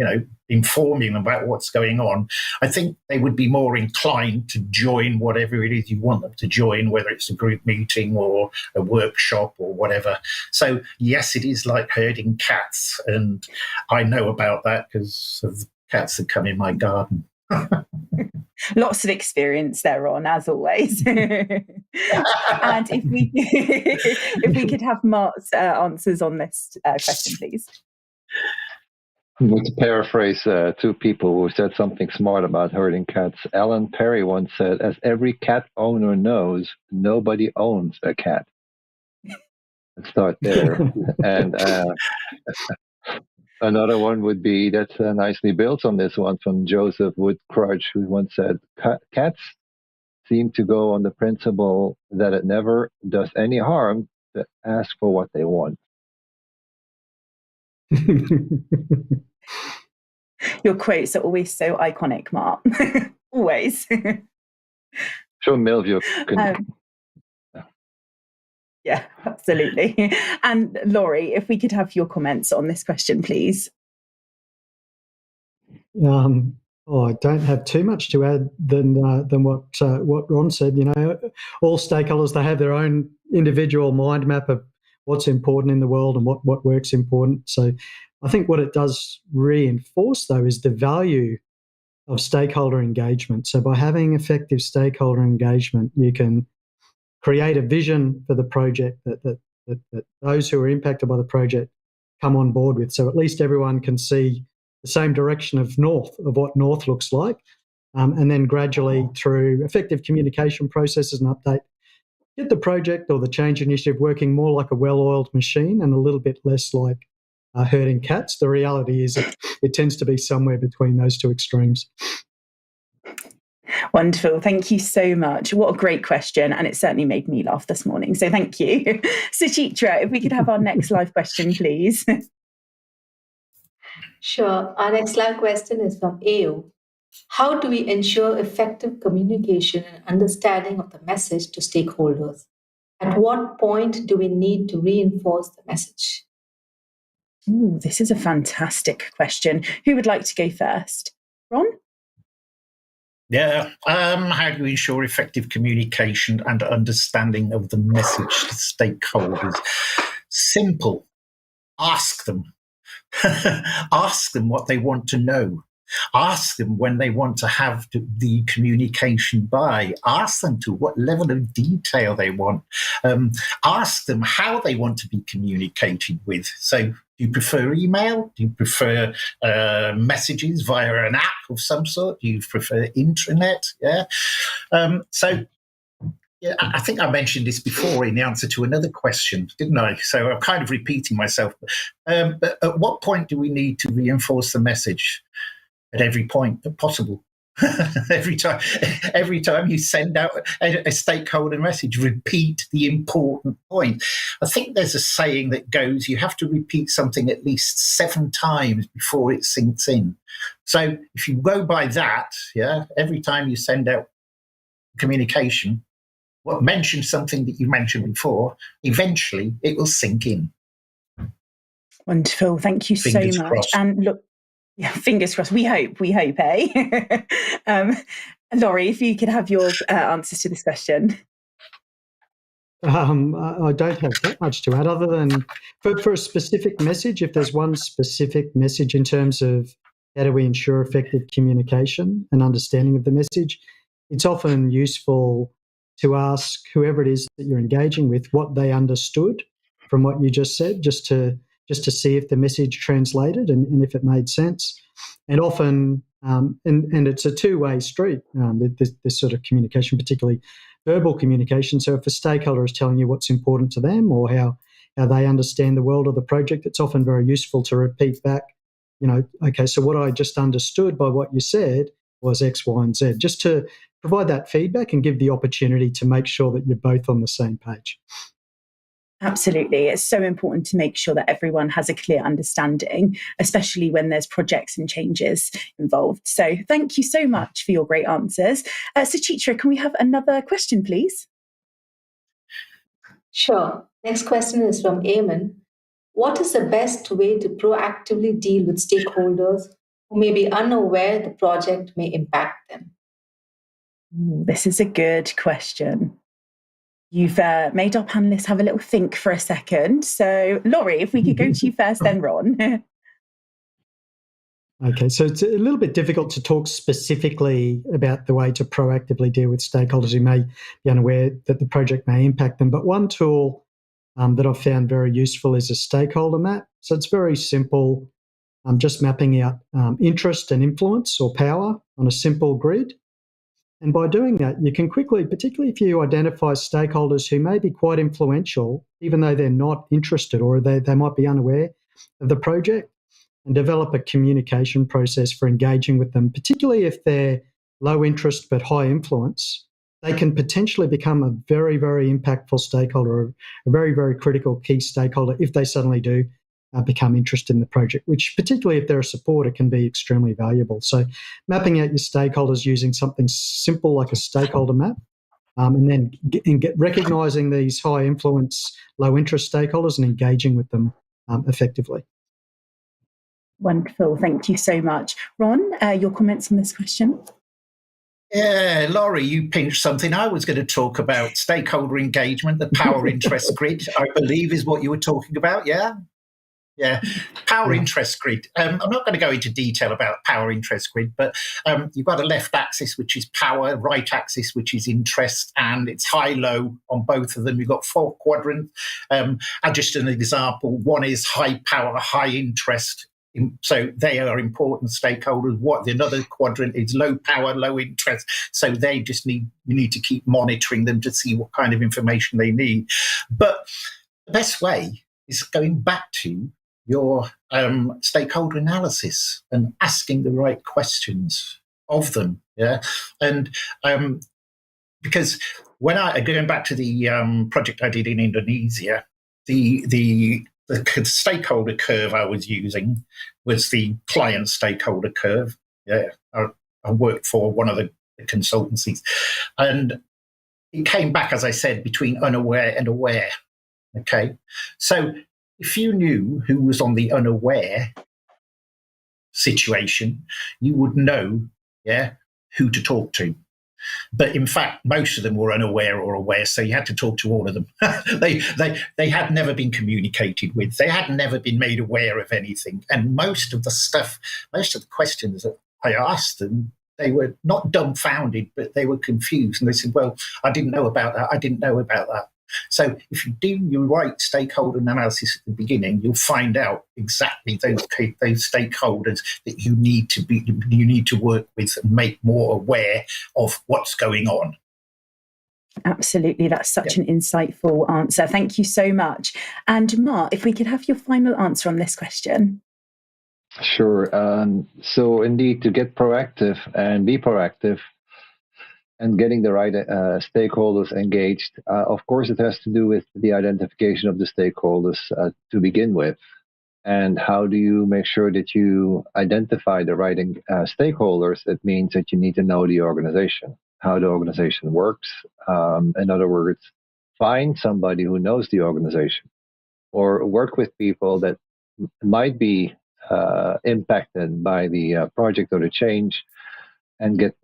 informing them about what's going on. I think they would be more inclined to join whatever it is you want them to join, whether it's a group meeting or a workshop or whatever. So yes, it is like herding cats, and I know about that because of the cats that come in my garden. Lots of experience there, Ron, as always. And if we could have Mart's answers on this question, please. I'm going to paraphrase two people who said something smart about herding cats. Alan Perry once said, "As every cat owner knows, nobody owns a cat." Let's start there. And another one would be, that nicely built on this one, from Joseph Woodcrutch, who once said, "Cats seem to go on the principle that it never does any harm to ask for what they want." Your quotes are always so iconic, Mart. Always. Sure, Milvio can. Yeah, absolutely. And Laurie, if we could have your comments on this question, please. I don't have too much to add than what Ron said. All stakeholders, they have their own individual mind map of what's important in the world and what work's important. So I think what it does reinforce, though, is the value of stakeholder engagement. So by having effective stakeholder engagement, you can create a vision for the project that those who are impacted by the project come on board with. So at least everyone can see the same direction of what north looks like, and then gradually, through effective communication processes and update, get the project or the change initiative working more like a well-oiled machine and a little bit less like herding cats. The reality is it tends to be somewhere between those two extremes. Wonderful. Thank you so much. What a great question. And it certainly made me laugh this morning. So thank you. Suchitra, if we could have our next live question, please. Sure. Our next live question is from AO. How do we ensure effective communication and understanding of the message to stakeholders? At what point do we need to reinforce the message? Ooh, this is a fantastic question. Who would like to go first? Ron? Yeah. How do we ensure effective communication and understanding of the message to stakeholders? Simple. Ask them. Ask them what they want to know. Ask them when they want to have the communication by. Ask them to what level of detail they want. Ask them how they want to be communicated with. So do you prefer email? Do you prefer messages via an app of some sort? Do you prefer intranet? Yeah. So Yeah, I think I mentioned this before in the answer to another question, didn't I? So I'm kind of repeating myself. But at what point do we need to reinforce the message? At every point possible. every time you send out a stakeholder message, repeat the important point. I think there's a saying that goes, you have to repeat something at least 7 times before it sinks in. So if you go by that, every time you send out communication, mention something that you mentioned before, eventually it will sink in. Wonderful. Thank you Fingers so much. crossed. And look, yeah, fingers crossed. We hope, eh? Laurie, if you could have your answers to this question. I don't have that much to add other than for a specific message, if there's one specific message in terms of how do we ensure effective communication and understanding of the message, it's often useful to ask whoever it is that you're engaging with what they understood from what you just said, just to see if the message translated and if it made sense. And often, and it's a two-way street, this sort of communication, particularly verbal communication. So if a stakeholder is telling you what's important to them or how they understand the world or the project, it's often very useful to repeat back, okay, so what I just understood by what you said was X, Y, and Z, just to provide that feedback and give the opportunity to make sure that you're both on the same page. Absolutely. It's so important to make sure that everyone has a clear understanding, especially when there's projects and changes involved. So thank you so much for your great answers. Suchitra, can we have another question, please? Sure. Next question is from Eamon. What is the best way to proactively deal with stakeholders who may be unaware the project may impact them? This is a good question. You've made our panelists have a little think for a second. So, Laurie, if we could go to you first, then Ron. Okay, so it's a little bit difficult to talk specifically about the way to proactively deal with stakeholders who may be unaware that the project may impact them. But one tool that I've found very useful is a stakeholder map. So it's very simple, just mapping out interest and influence or power on a simple grid. And by doing that, you can quickly, particularly if you identify stakeholders who may be quite influential, even though they're not interested or they might be unaware of the project, and develop a communication process for engaging with them, particularly if they're low interest but high influence. They can potentially become a very, very impactful stakeholder, a very, very critical key stakeholder if they suddenly do become interested in the project, which particularly if they're a supporter can be extremely valuable. So mapping out your stakeholders using something simple like a stakeholder map, and then recognising these high influence, low interest stakeholders and engaging with them effectively. Wonderful. Thank you so much. Ron, your comments on this question? Yeah, Laurie, you pinched something. I was going to talk about stakeholder engagement, the power interest grid, I believe is what you were talking about, yeah? Yeah, power interest grid. I'm not going to go into detail about power interest grid, but you've got a left axis, which is power, right axis, which is interest, and it's high-low on both of them. You've got 4 quadrants. Just an example, one is high power, high interest. So they are important stakeholders. Another quadrant is low power, low interest. So you need to keep monitoring them to see what kind of information they need. But the best way is going back to your stakeholder analysis and asking the right questions of them. Yeah. And because going back to the project I did in Indonesia, the stakeholder curve I was using was the client stakeholder curve. Yeah, I worked for one of the consultancies, and it came back, as I said, between unaware and aware. Okay, so if you knew who was on the unaware situation, you would know, who to talk to. But in fact, most of them were unaware or aware, so you had to talk to all of them. They had never been communicated with. They had never been made aware of anything. And most of the questions that I asked them, they were not dumbfounded, but they were confused. And they said, well, I didn't know about that. I didn't know about that. So if you do your right stakeholder analysis at the beginning, you'll find out exactly those stakeholders that you need to work with and make more aware of what's going on. Absolutely. That's such an insightful answer. Thank you so much. And Mart, if we could have your final answer on this question. Sure. So indeed, to get proactive and be proactive and getting the right stakeholders engaged, of course, it has to do with the identification of the stakeholders to begin with. And how do you make sure that you identify the right stakeholders? It means that you need to know the organization, how the organization works. In other words, find somebody who knows the organization, or work with people that might be impacted by the project or the change, and get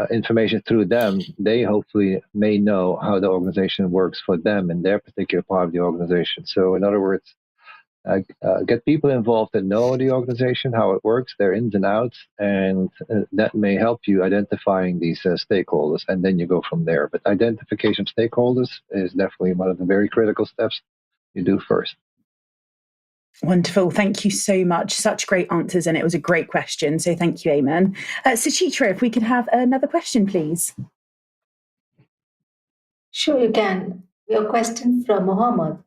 information through them. They hopefully may know how the organization works for them in their particular part of the organization. So in other words, get people involved that know the organization, how it works, their ins and outs, and that may help you identifying these stakeholders, and then you go from there. But identification of stakeholders is definitely one of the very critical steps you do first. Wonderful. Thank you so much. Such great answers, and it was a great question. So thank you, Eamon. Suchitra, if we could have another question, please. Sure, you can. Your question from Mohammed.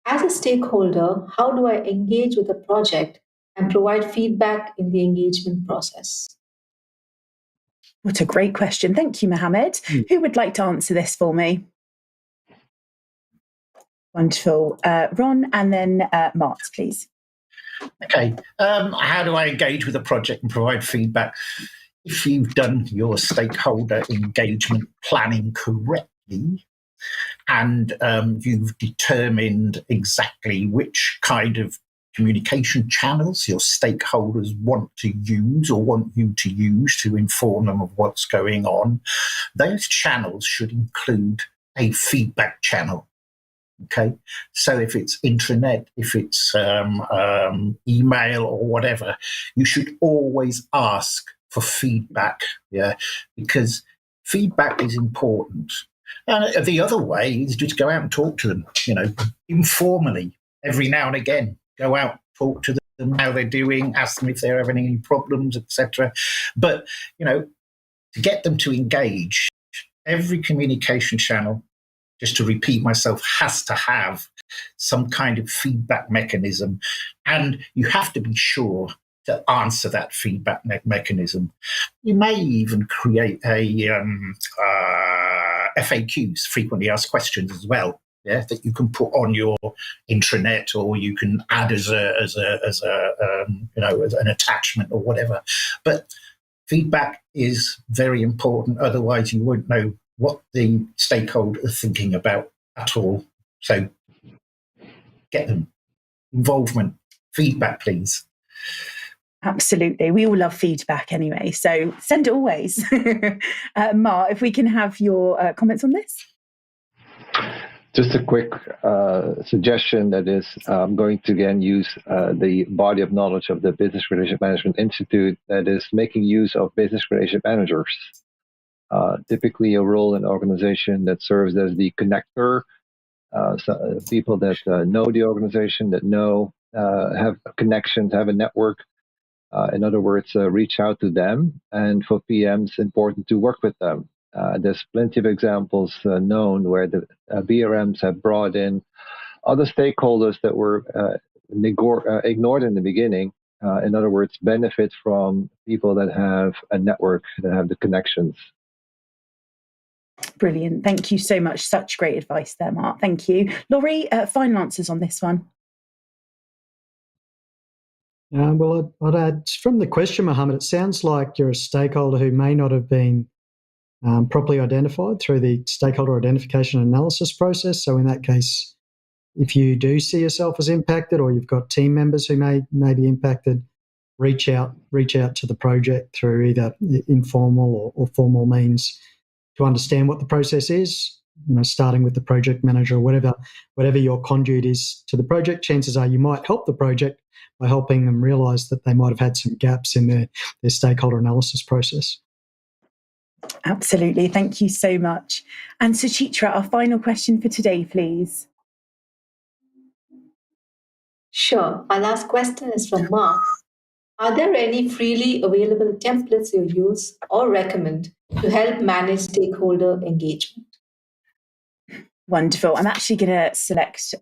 As a stakeholder, how do I engage with a project and provide feedback in the engagement process? What a great question. Thank you, Mohammed. Who would like to answer this for me? Wonderful. Ron, and then Mart, please. Okay. How do I engage with a project and provide feedback? If you've done your stakeholder engagement planning correctly, and you've determined exactly which kind of communication channels your stakeholders want to use or want you to use to inform them of what's going on, those channels should include a feedback channel. Okay, so if it's intranet, if it's email or whatever, you should always ask for feedback, because feedback is important. And the other way is just go out and talk to them, informally, every now and again. Go out, talk to them, how they're doing, ask them if they're having any problems, etc. But, to get them to engage, every communication channel, just to repeat myself, has to have some kind of feedback mechanism. And you have to be sure to answer that feedback mechanism. You may even create a FAQs, frequently asked questions, as well, that you can put on your intranet, or you can add as an attachment or whatever. But feedback is very important. Otherwise, you won't know what the stakeholder are thinking about at all. So get them involvement, feedback, please. Absolutely. We all love feedback anyway, so send it always. Mart, if we can have your comments on this. Just a quick suggestion, that is, I'm going to again use the body of knowledge of the Business Relationship Management Institute, that is making use of business relationship managers. Typically a role in an organization that serves as the connector, so people that know the organization, that have connections, have a network. In other words, reach out to them. And for PMs, important to work with them. There's plenty of examples known where the BRMs have brought in other stakeholders that were ignored in the beginning. In other words, benefit from people that have a network, that have the connections. Brilliant. Thank you so much. Such great advice there, Mart. Thank you. Laurie, final answers on this one. Well, I'd add from the question, Mohammed, it sounds like you're a stakeholder who may not have been properly identified through the stakeholder identification and analysis process. So in that case, if you do see yourself as impacted, or you've got team members who may be impacted, reach out to the project through either informal or formal means to understand what the process is. Starting with the project manager, or whatever your conduit is to the project. Chances are you might help the project by helping them realise that they might have had some gaps in their stakeholder analysis process. Absolutely. Thank you so much. And Suchitra, our final question for today, please. Sure. Our last question is from Mark. Are there any freely available templates you use or recommend to help manage stakeholder engagement? Wonderful. I'm actually going to select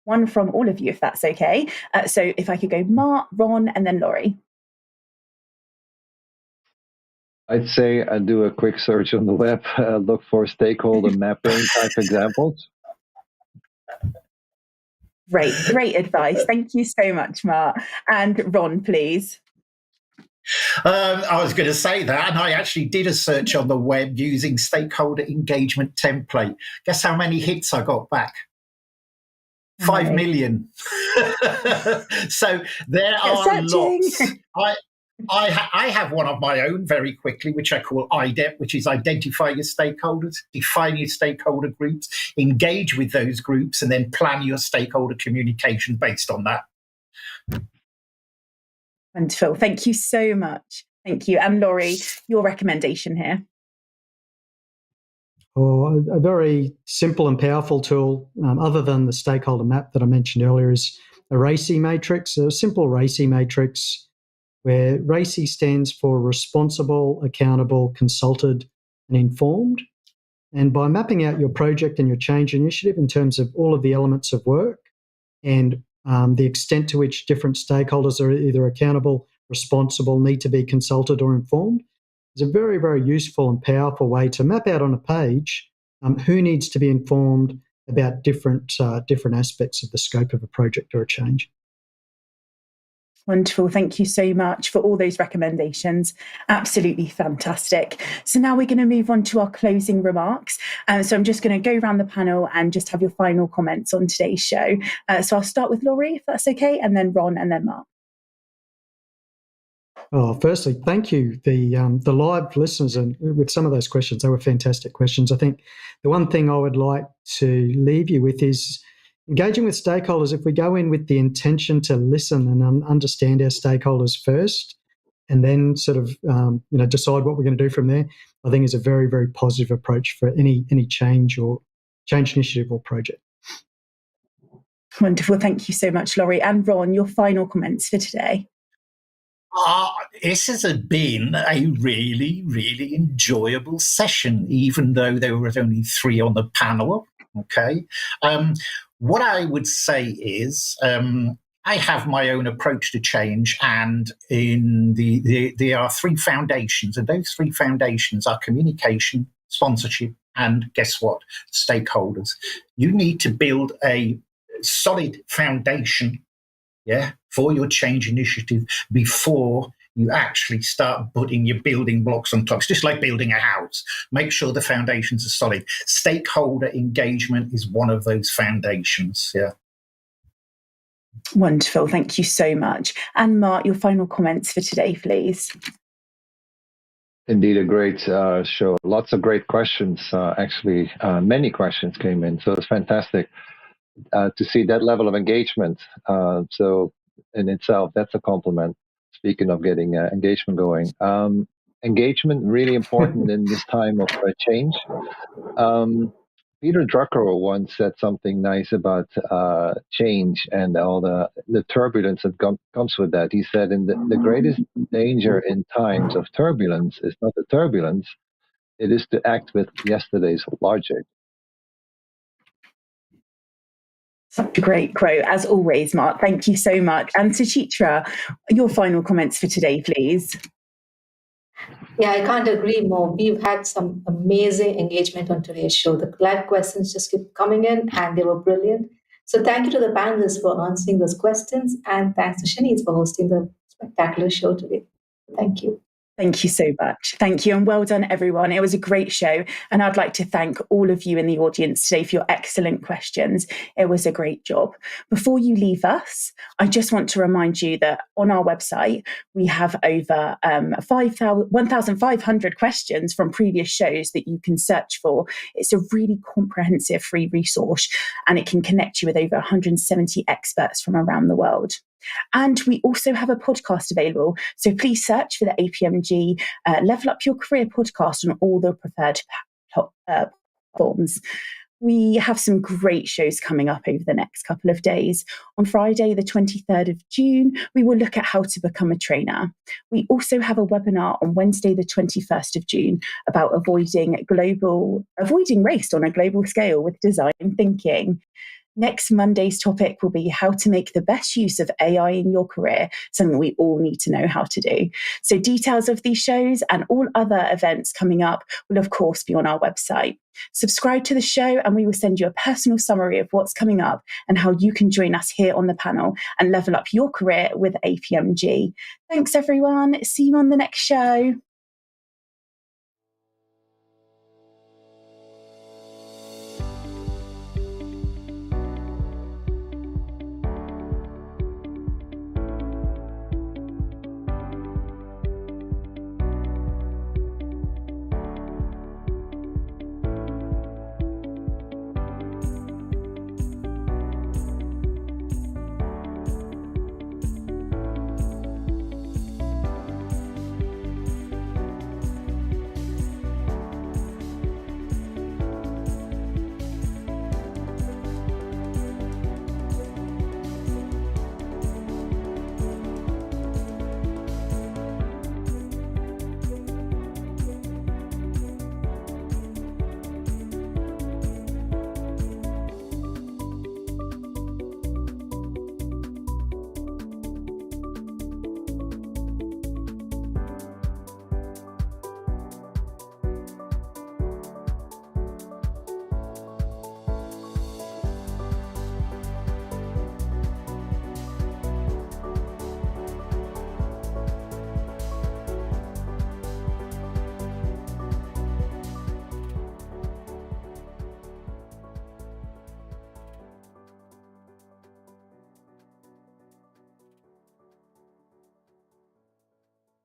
one from all of you, if that's okay. So if I could go Mart, Ron, and then Laurie. I'd say I do a quick search on the web, look for stakeholder mapping type examples. Great advice. Thank you so much, Mart. And Ron, please. I was going to say that, and I actually did a search on the web using stakeholder engagement template. Guess how many hits I got back? 5 million. So there are lots. I have one of my own very quickly, which I call IDEP, which is identify your stakeholders, define your stakeholder groups, engage with those groups, and then plan your stakeholder communication based on that. Wonderful. Thank you so much. Thank you. And Laurie, your recommendation here. A very simple and powerful tool, other than the stakeholder map that I mentioned earlier, is a RACI matrix, a simple RACI matrix, where RACI stands for responsible, accountable, consulted, and informed. And by mapping out your project and your change initiative in terms of all of the elements of work and the extent to which different stakeholders are either accountable, responsible, need to be consulted or informed, is a very, very useful and powerful way to map out on a page who needs to be informed about different aspects of the scope of a project or a change. Wonderful. Thank you so much for all those recommendations. Absolutely fantastic. So now we're going to move on to our closing remarks. So I'm just going to go around the panel and just have your final comments on today's show. So I'll start with Laurie, if that's okay, and then Ron, and then Mart. Oh, firstly, thank you. The live listeners, and with some of those questions, they were fantastic questions. I think the one thing I would like to leave you with is engaging with stakeholders. If we go in with the intention to listen and understand our stakeholders first, and then sort of decide what we're going to do from there, I think is a very, very positive approach for any change initiative or project. Wonderful. Thank you so much, Laurie. And Ron, your final comments for today. This has been a really, really enjoyable session, even though there were only 3 on the panel. Okay. What I would say is I have my own approach to change, and there are 3 foundations, and those 3 foundations are communication, sponsorship, and guess what? Stakeholders. You need to build a solid foundation for your change initiative before you actually start putting your building blocks on top. It's just like building a house. Make sure the foundations are solid. Stakeholder engagement is one of those foundations. Yeah. Wonderful. Thank you so much. And Mart, your final comments for today, please. Indeed, a great show. Lots of great questions. Actually, many questions came in, so it's fantastic to see that level of engagement. So in itself, that's a compliment. Speaking of getting engagement going, engagement really important in this time of change. Peter Drucker once said something nice about change and all the turbulence that comes with that. He said, the greatest danger in times of turbulence is not the turbulence, it is to act with yesterday's logic. Such a great quote, as always, Mart. Thank you so much. And Suchitra, your final comments for today, please. Yeah, I can't agree more. We've had some amazing engagement on today's show. The live questions just keep coming in, and they were brilliant. So thank you to the panelists for answering those questions, and thanks to Shanice for hosting the spectacular show today. Thank you. Thank you so much. Thank you. And well done, everyone. It was a great show. And I'd like to thank all of you in the audience today for your excellent questions. It was a great job. Before you leave us, I just want to remind you that on our website, we have over 1,500 questions from previous shows that you can search for. It's a really comprehensive free resource, and it can connect you with over 170 experts from around the world. And we also have a podcast available. So please search for the APMG Level Up Your Career podcast on all the preferred platforms. We have some great shows coming up over the next couple of days. On Friday, the 23rd of June, we will look at how to become a trainer. We also have a webinar on Wednesday, the 21st of June, about avoiding waste on a global scale with design thinking. Next Monday's topic will be how to make the best use of AI in your career, something we all need to know how to do. So details of these shows and all other events coming up will, of course, be on our website. Subscribe to the show and we will send you a personal summary of what's coming up and how you can join us here on the panel and level up your career with APMG. Thanks, everyone. See you on the next show.